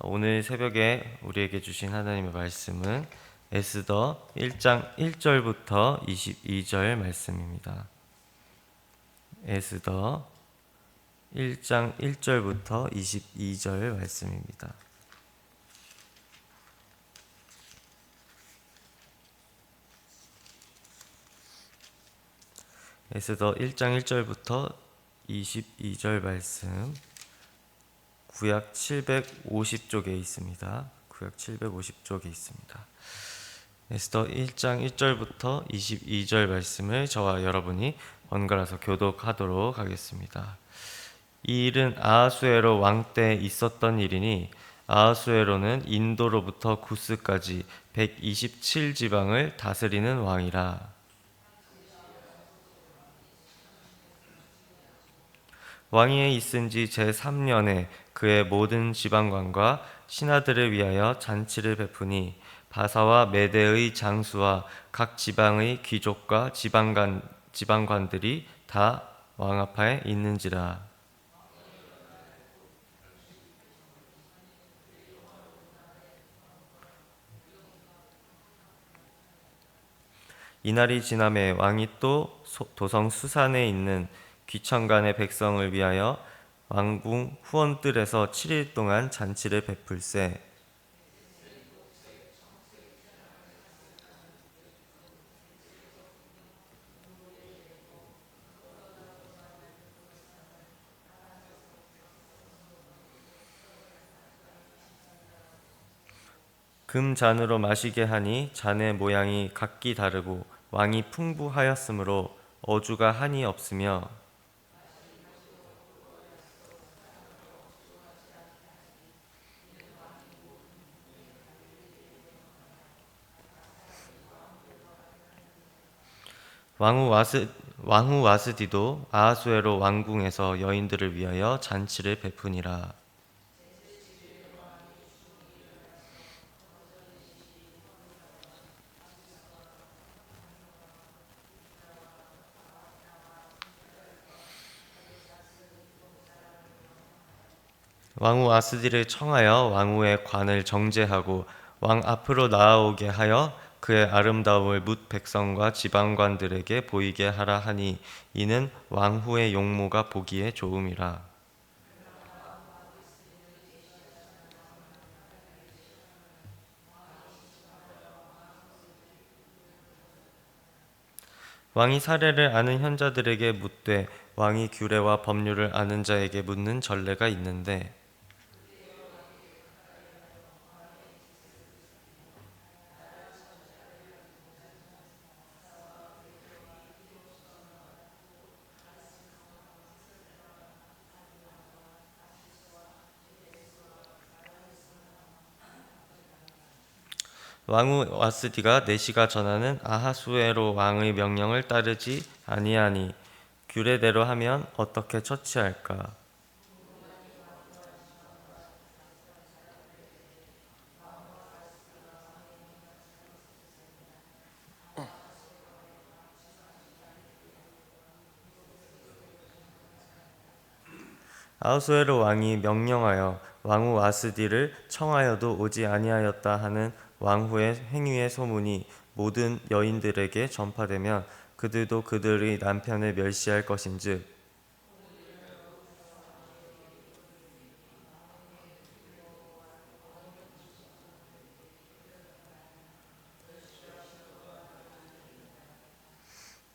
오늘 새벽에 우리에게 주신 하나님의 말씀은 에스더 1장 1절부터 22절 말씀입니다. 에스더 1장 1절부터 22절 말씀입니다. 에스더 1장 1절부터 22절 말씀, 구약 750쪽에 있습니다. 구약 750쪽에 있습니다. 에스더 1장 1절부터 22절 말씀을 저와 여러분이 번갈아서 교독하도록 하겠습니다. 이 일은 아하수에로 왕 때 있었던 일이니 아하수에로는 인도로부터 구스까지 127지방을 다스리는 왕이라. 왕위에 있은 지 제3년에 그의 모든 지방관과 신하들을 위하여 잔치를 베푸니 바사와 메대의 장수와 각 지방의 귀족과 지방관들이 다 왕 앞에 있는지라. 이날이 지남에 왕이 또 도성 수산에 있는 귀천간의 백성을 위하여 왕궁 후원뜰에서 7일 동안 잔치를 베풀세. 금잔으로 마시게 하니 잔의 모양이 각기 다르고 왕이 풍부하였으므로 어주가 한이 없으며 왕후 와스디도 아하수에로 왕궁에서 여인들을 위하여 잔치를 베푸니라. 왕후 아스디를 청하여 왕후의 관을 정제하고 왕 앞으로 나아오게 하여 그의 아름다움을 뭇 백성과 지방관들에게 보이게 하라 하니 이는 왕후의 용모가 보기에 좋음이라. 왕이 사례를 아는 현자들에게 묻되 왕이 규례와 법률을 아는 자에게 묻는 전례가 있는데 왕후 와스디가 내시가 전하는 아하수에로 왕의 명령을 따르지 아니하니 규례대로 하면 어떻게 처치할까? 아하수에로 왕이 명령하여 왕후 와스디를 청하여도 오지 아니하였다 하는 왕후의 행위의 소문이 모든 여인들에게 전파되면 그들도 그들의 남편을 멸시할 것인즉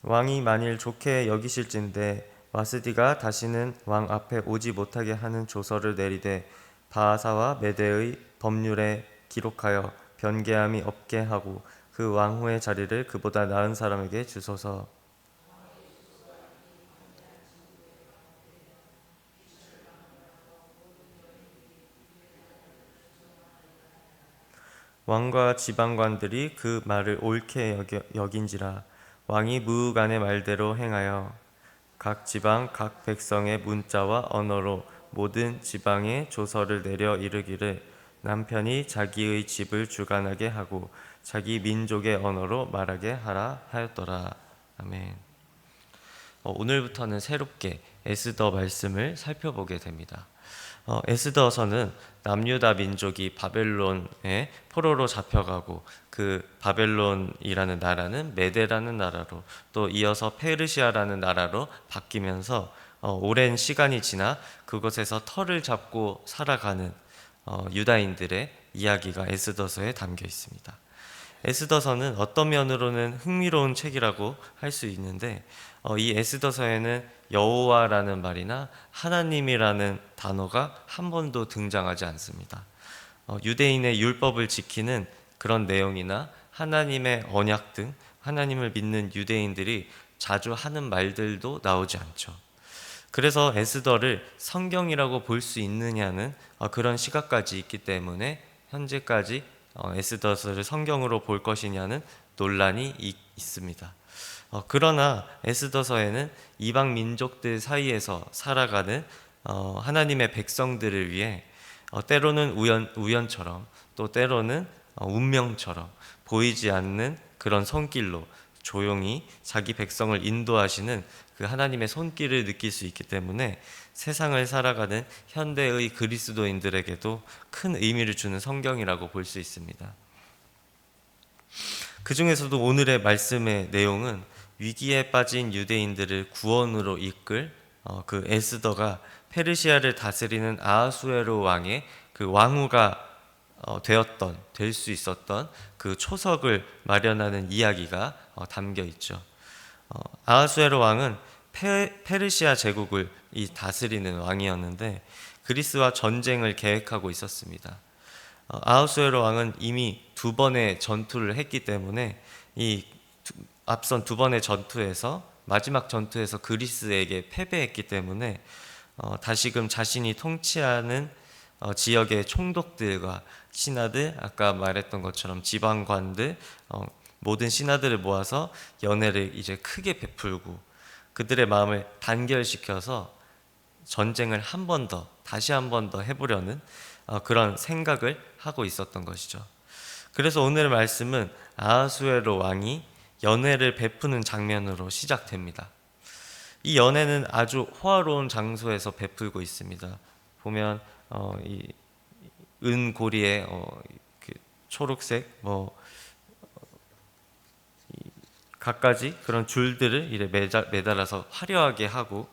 왕이 만일 좋게 여기실진대 와스디가 다시는 왕 앞에 오지 못하게 하는 조서를 내리되 바하사와 메대의 법률에 기록하여 변개함이 없게 하고 그 왕후의 자리를 그보다 나은 사람에게 주소서. 왕과 지방관들이 그 말을 옳게 여긴지라. 왕이 무후간의 말대로 행하여 각 지방 각 백성의 문자와 언어로 모든 지방에 조서를 내려 이르기를 남편이 자기의 집을 주관하게 하고 자기 민족의 언어로 말하게 하라 하였더라. 아멘. 오늘부터는 새롭게 에스더 말씀을 살펴보게 됩니다. 에스더서는 남유다 민족이 바벨론의 포로로 잡혀가고 그 바벨론이라는 나라는 메데라는 나라로 또 이어서 페르시아라는 나라로 바뀌면서 오랜 시간이 지나 그곳에서 터를 잡고 살아가는 유다인들의 이야기가 에스더서에 담겨 있습니다. 에스더서는 어떤 면으로는 흥미로운 책이라고 할 수 있는데 이 에스더서에는 여호와라는 말이나 하나님이라는 단어가 한 번도 등장하지 않습니다. 유대인의 율법을 지키는 그런 내용이나 하나님의 언약 등 하나님을 믿는 유대인들이 자주 하는 말들도 나오지 않죠. 그래서 에스더를 성경이라고 볼 수 있느냐는 그런 시각까지 있기 때문에 현재까지 에스더서를 성경으로 볼 것이냐는 논란이 있습니다. 그러나 에스더서에는 이방 민족들 사이에서 살아가는 하나님의 백성들을 위해 때로는 우연처럼 또 때로는 운명처럼 보이지 않는 그런 손길로 조용히 자기 백성을 인도하시는 그 하나님의 손길을 느낄 수 있기 때문에 세상을 살아가는 현대의 그리스도인들에게도 큰 의미를 주는 성경이라고 볼 수 있습니다. 그 중에서도 오늘의 말씀의 내용은 위기에 빠진 유대인들을 구원으로 이끌 그 에스더가 페르시아를 다스리는 아하수에로 왕의 그 왕후가 될 수 있었던 그 초석을 마련하는 이야기가 담겨 있죠. 아하수에로 왕은 페르시아 제국을 다스리는 왕이었는데 그리스와 전쟁을 계획하고 있었습니다. 아하수에로 왕은 이미 2번의 전투를 했기 때문에 앞선 2번의 전투에서 마지막 전투에서 그리스에게 패배했기 때문에 다시금 자신이 통치하는 지역의 총독들과 신하들, 아까 말했던 것처럼 지방관들, 모든 신하들을 모아서 연회를 이제 크게 베풀고 그들의 마음을 단결시켜서 전쟁을 다시 한 번 더 해보려는 그런 생각을 하고 있었던 것이죠. 그래서 오늘 말씀은 아하수에로 왕이 연회를 베푸는 장면으로 시작됩니다. 이 연회는 아주 호화로운 장소에서 베풀고 있습니다. 보면 이 은고리에 그 초록색 갖가지 그런 줄들을 이래 매달아서 화려하게 하고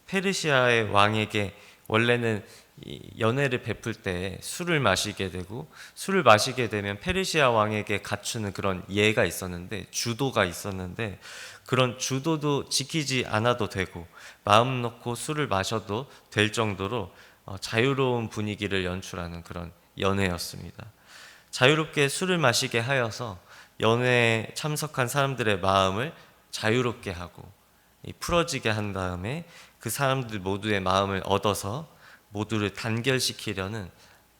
페르시아의 왕에게 원래는 이 연회를 베풀 때 술을 마시게 되고 술을 마시게 되면 페르시아 왕에게 갖추는 그런 예가 있었는데 주도가 있었는데 그런 주도도 지키지 않아도 되고 마음 놓고 술을 마셔도 될 정도로 자유로운 분위기를 연출하는 그런 연회였습니다. 자유롭게 술을 마시게 하여서 연회에 참석한 사람들의 마음을 자유롭게 하고 풀어지게 한 다음에 그 사람들 모두의 마음을 얻어서 모두를 단결시키려는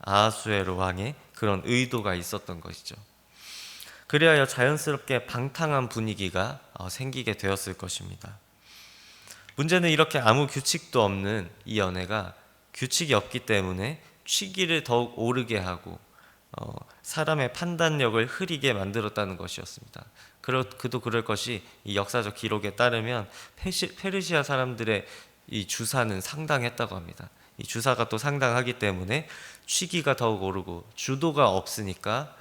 아하수에로 왕의 그런 의도가 있었던 것이죠. 그리하여 자연스럽게 방탕한 분위기가 생기게 되었을 것입니다. 문제는 이렇게 아무 규칙도 없는 이 연회가 규칙이 없기 때문에 취기를 더욱 오르게 하고 사람의 판단력을 흐리게 만들었다는 것이었습니다. 그도 그럴 것이 이 역사적 기록에 따르면 페르시아 사람들의 이 주사는 상당했다고 합니다. 이 주사가 또 상당하기 때문에 취기가 더욱 오르고 주도가 없으니까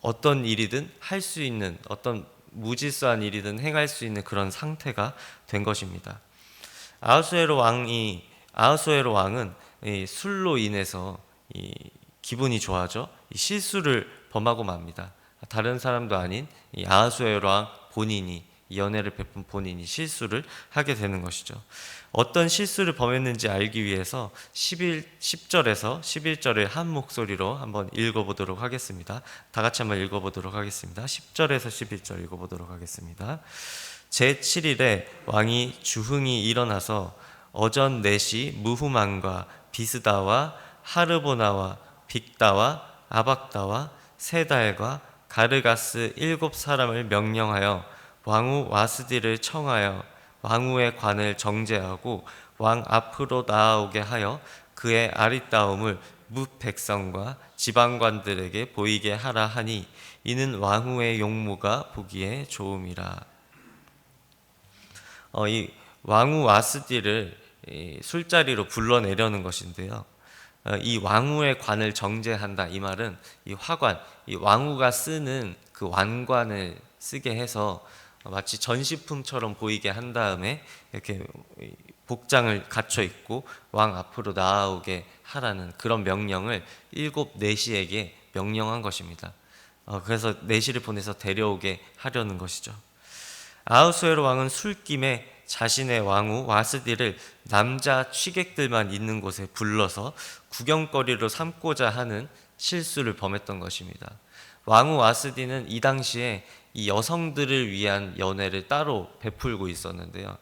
어떤 일이든 할 수 있는 어떤 무질서한 일이든 행할 수 있는 그런 상태가 된 것입니다. 아하수에로 왕은 이 술로 인해서 기분이 좋아져 실수를 범하고 맙니다. 다른 사람도 아닌 이 아하수에로 왕 본인이 이 연회를 베푼 본인이 실수를 하게 되는 것이죠. 어떤 실수를 범했는지 알기 위해서 10절에서 11절을 한 목소리로 한번 읽어보도록 하겠습니다. 다 같이 한번 읽어보도록 하겠습니다. 10절에서 11절 읽어보도록 하겠습니다. 제7일에 왕이 주흥이 일어나서 어전 넷이 무후만과 비스다와 하르보나와 빅다와 아박다와 세달과 가르가스 7사람을 명령하여 왕후 와스디를 청하여 왕후의 관을 정죄하고 왕 앞으로 나아오게 하여 그의 아리따움을 뭇 백성과 지방관들에게 보이게 하라 하니 이는 왕후의 용모가 보기에 좋음이라. 이 왕후 와스디를 이 술자리로 불러내려는 것인데요. 이 왕후의 관을 정제한다, 이 말은 이 화관, 이 왕후가 쓰는 그 왕관을 쓰게 해서 마치 전시품처럼 보이게 한 다음에 이렇게 복장을 갖춰 입고 왕 앞으로 나아오게 하라는 그런 명령을 일곱 내시에게 명령한 것입니다. 그래서 내시를 보내서 데려오게 하려는 것이죠. 아하수에로 왕은 술김에 자신의 왕후 와스디를 남자 취객들만 있는 곳에 불러서 구경거리로 삼고자 하는 실수를 범했던 것입니다. 왕후 와스디는 이 당시에 이 여성들을 위한 연회를 따로 베풀고 있었는데요.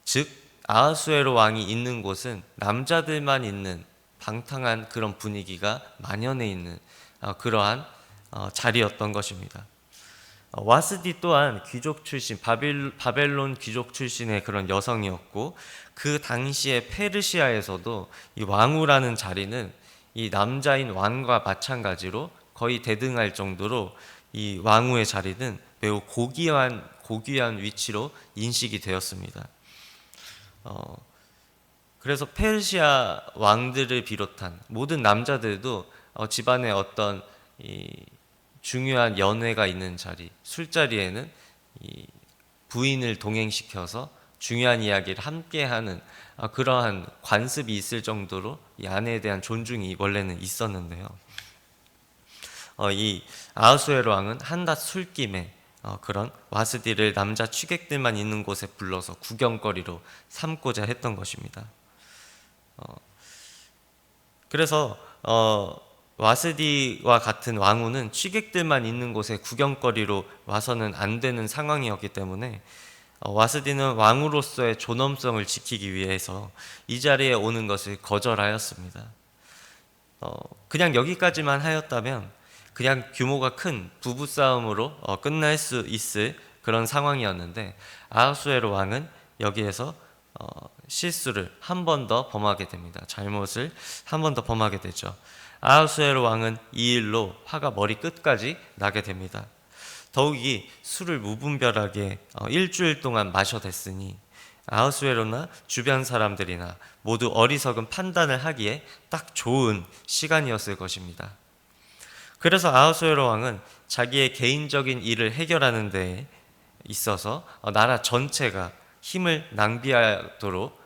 즉 아하수에로 왕이 있는 곳은 남자들만 있는 방탕한 그런 분위기가 만연해 있는 그러한 자리였던 것입니다. 와스디 또한 귀족 출신, 바벨론 귀족 출신의 그런 여성이었고, 그 당시에 페르시아에서도 이 왕후라는 자리는 이 남자인 왕과 마찬가지로 거의 대등할 정도로 이 왕후의 자리는 매우 고귀한 위치로 인식이 되었습니다. 그래서 페르시아 왕들을 비롯한 모든 남자들도 집안에 어떤 중요한 연회가 있는 자리, 술자리에는 이 부인을 동행시켜서 중요한 이야기를 함께하는 그러한 관습이 있을 정도로 이 아내에 대한 존중이 원래는 있었는데요. 이 아하수에로 왕은 한낮 술김에 그런 와스디를 남자 취객들만 있는 곳에 불러서 구경거리로 삼고자 했던 것입니다. 그래서 와스디와 같은 왕후는 취객들만 있는 곳에 구경거리로 와서는 안 되는 상황이었기 때문에 와스디는 왕후로서의 존엄성을 지키기 위해서 이 자리에 오는 것을 거절하였습니다. 그냥 여기까지만 하였다면 그냥 규모가 큰 부부싸움으로 끝날 수 있을 그런 상황이었는데, 아하수에로 왕은 여기에서 실수를 한 번 더 범하게 됩니다. 잘못을 한 번 더 범하게 되죠. 아하수에로 왕은 이 일로 화가 머리 끝까지 나게 됩니다. 더욱이 술을 무분별하게 일주일 동안 마셔댔으니 아하수에로나 주변 사람들이나 모두 어리석은 판단을 하기에 딱 좋은 시간이었을 것입니다. 그래서 아하수에로 왕은 자기의 개인적인 일을 해결하는 데 있어서 나라 전체가 힘을 낭비하도록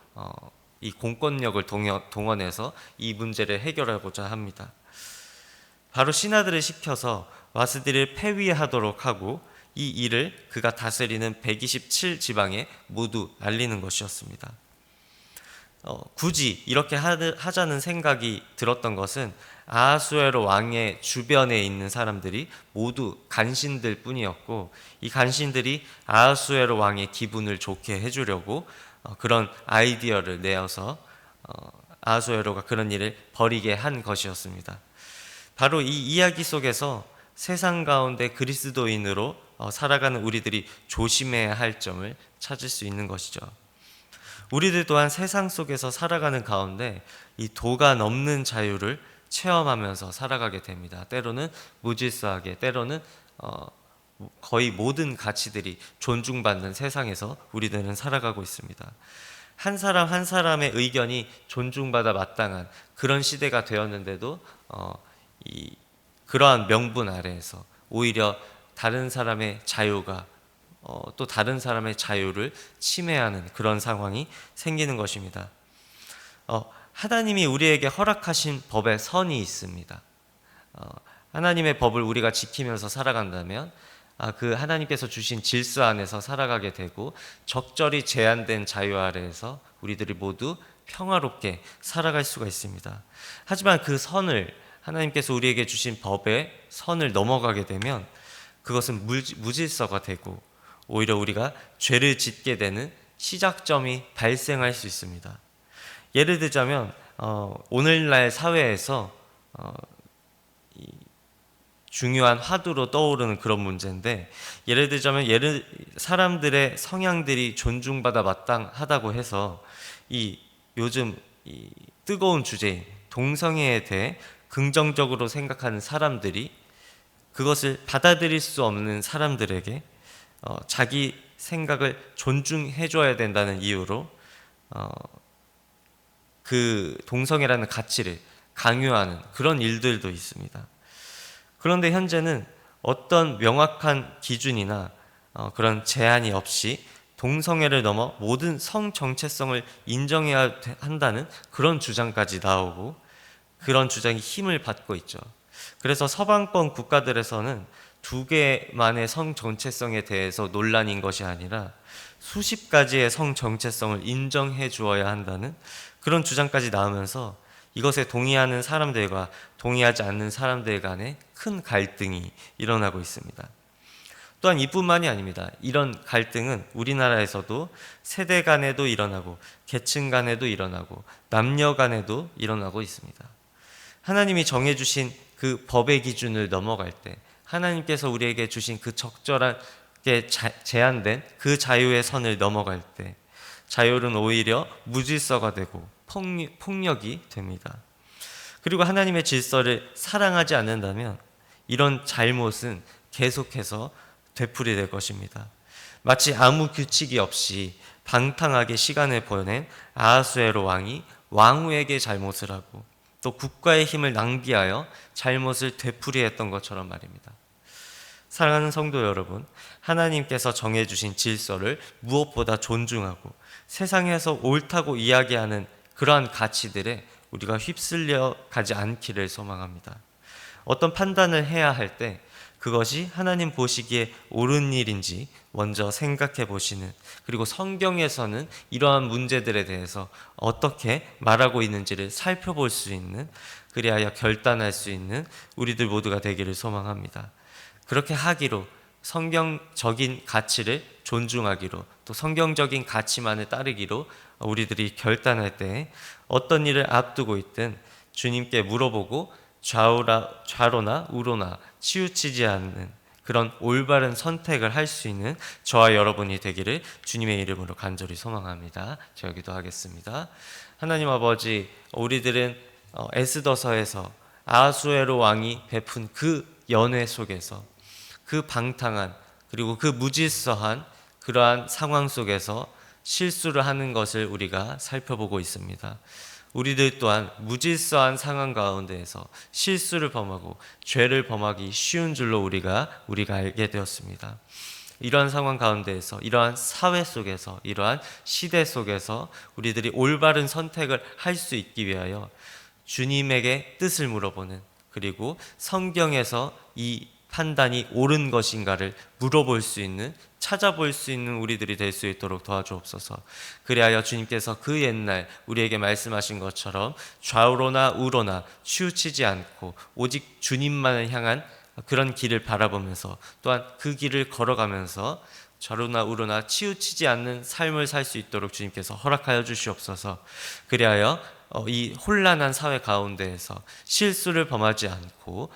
이 공권력을 동원해서 이 문제를 해결하고자 합니다. 바로 신하들을 시켜서 와스디를 폐위하도록 하고 이 일을 그가 다스리는 127지방에 모두 알리는 것이었습니다. 굳이 이렇게 하자는 생각이 들었던 것은 아하수에로 왕의 주변에 있는 사람들이 모두 간신들 뿐이었고, 이 간신들이 아하수에로 왕의 기분을 좋게 해주려고 그런 아이디어를 내어서 아하수에로가 그런 일을 벌이게 한 것이었습니다. 바로 이 이야기 속에서 세상 가운데 그리스도인으로 살아가는 우리들이 조심해야 할 점을 찾을 수 있는 것이죠. 우리들 또한 세상 속에서 살아가는 가운데 이 도가 넘는 자유를 체험하면서 살아가게 됩니다. 때로는 무질서하게, 때로는 거의 모든 가치들이 존중받는 세상에서 우리들은 살아가고 있습니다. 한 사람 한 사람의 의견이 존중받아 마땅한 그런 시대가 되었는데도 그러한 명분 아래에서 오히려 다른 사람의 자유가 또 다른 사람의 자유를 침해하는 그런 상황이 생기는 것입니다. 하나님이 우리에게 허락하신 법에 선이 있습니다. 하나님의 법을 우리가 지키면서 살아간다면 그 하나님께서 주신 질서 안에서 살아가게 되고, 적절히 제한된 자유 아래에서 우리들이 모두 평화롭게 살아갈 수가 있습니다. 하지만 그 선을, 하나님께서 우리에게 주신 법의 선을 넘어가게 되면 그것은 무질서가 되고 오히려 우리가 죄를 짓게 되는 시작점이 발생할 수 있습니다. 예를 들자면 오늘날 사회에서 중요한 화두로 떠오르는 그런 문제인데, 예를 들자면 사람들의 성향들이 존중받아 마땅하다고 해서 요즘 뜨거운 주제인 동성애에 대해 긍정적으로 생각하는 사람들이 그것을 받아들일 수 없는 사람들에게 자기 생각을 존중해 줘야 된다는 이유로 그 동성애라는 가치를 강요하는 그런 일들도 있습니다. 그런데 현재는 어떤 명확한 기준이나 그런 제한이 없이 동성애를 넘어 모든 성 정체성을 인정해야 한다는 그런 주장까지 나오고 그런 주장이 힘을 받고 있죠. 그래서 서방권 국가들에서는 두 개만의 성 정체성에 대해서 논란인 것이 아니라 수십 가지의 성 정체성을 인정해 주어야 한다는 그런 주장까지 나오면서 이것에 동의하는 사람들과 동의하지 않는 사람들 간의 큰 갈등이 일어나고 있습니다. 또한 이뿐만이 아닙니다. 이런 갈등은 우리나라에서도 세대 간에도 일어나고 계층 간에도 일어나고 남녀 간에도 일어나고 있습니다. 하나님이 정해주신 그 법의 기준을 넘어갈 때 하나님께서 우리에게 주신 그 적절하게 제한된 그 자유의 선을 넘어갈 때 자율은 오히려 무질서가 되고 폭력이 됩니다. 그리고 하나님의 질서를 사랑하지 않는다면 이런 잘못은 계속해서 되풀이될 것입니다. 마치 아무 규칙이 없이 방탕하게 시간을 보낸 아하수에로 왕이 왕후에게 잘못을 하고 또 국가의 힘을 낭비하여 잘못을 되풀이했던 것처럼 말입니다. 사랑하는 성도 여러분, 하나님께서 정해주신 질서를 무엇보다 존중하고 세상에서 옳다고 이야기하는 그러한 가치들에 우리가 휩쓸려 가지 않기를 소망합니다. 어떤 판단을 해야 할 때 그것이 하나님 보시기에 옳은 일인지 먼저 생각해 보시는, 그리고 성경에서는 이러한 문제들에 대해서 어떻게 말하고 있는지를 살펴볼 수 있는, 그리하여 결단할 수 있는 우리들 모두가 되기를 소망합니다. 그렇게 하기로, 성경적인 가치를 존중하기로, 또 성경적인 가치만을 따르기로 우리들이 결단할 때 어떤 일을 앞두고 있든 주님께 물어보고 좌로나 우로나 치우치지 않는 그런 올바른 선택을 할 수 있는 저와 여러분이 되기를 주님의 이름으로 간절히 소망합니다. 제가 기도하겠습니다. 하나님 아버지, 우리들은 에스더서에서 아하수에로 왕이 베푼 그 연회 속에서 그 방탕한 그리고 그 무질서한 그러한 상황 속에서 실수를 하는 것을 우리가 살펴보고 있습니다. 우리들 또한 무질서한 상황 가운데에서 실수를 범하고 죄를 범하기 쉬운 줄로 우리가 알게 되었습니다. 이러한 상황 가운데에서, 이러한 사회 속에서, 이러한 시대 속에서 우리들이 올바른 선택을 할 수 있기 위하여 주님에게 뜻을 물어보는, 그리고 성경에서 이 판단이 옳은 것인가를 물어볼 수 있는, 찾아볼 수 있는 우리들이 될 수 있도록 도와주옵소서. 그리하여 주님께서 그 옛날 우리에게 말씀하신 것처럼 좌우로나 우로나 치우치지 않고 오직 주님만을 향한 그런 길을 바라보면서, 또한 그 길을 걸어가면서 좌로나 우로나 치우치지 않는 삶을 살 수 있도록 주님께서 허락하여 주시옵소서. 그리하여 이 혼란한 사회 가운데에서 실수를 범하지 않고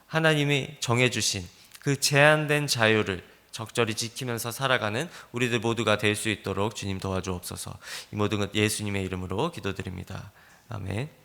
하나님이 정해주신 그 제한된 자유를 적절히 지키면서 살아가는 우리들 모두가 될 수 있도록 주님 도와주옵소서. 이 모든 것 예수님의 이름으로 기도드립니다. 아멘.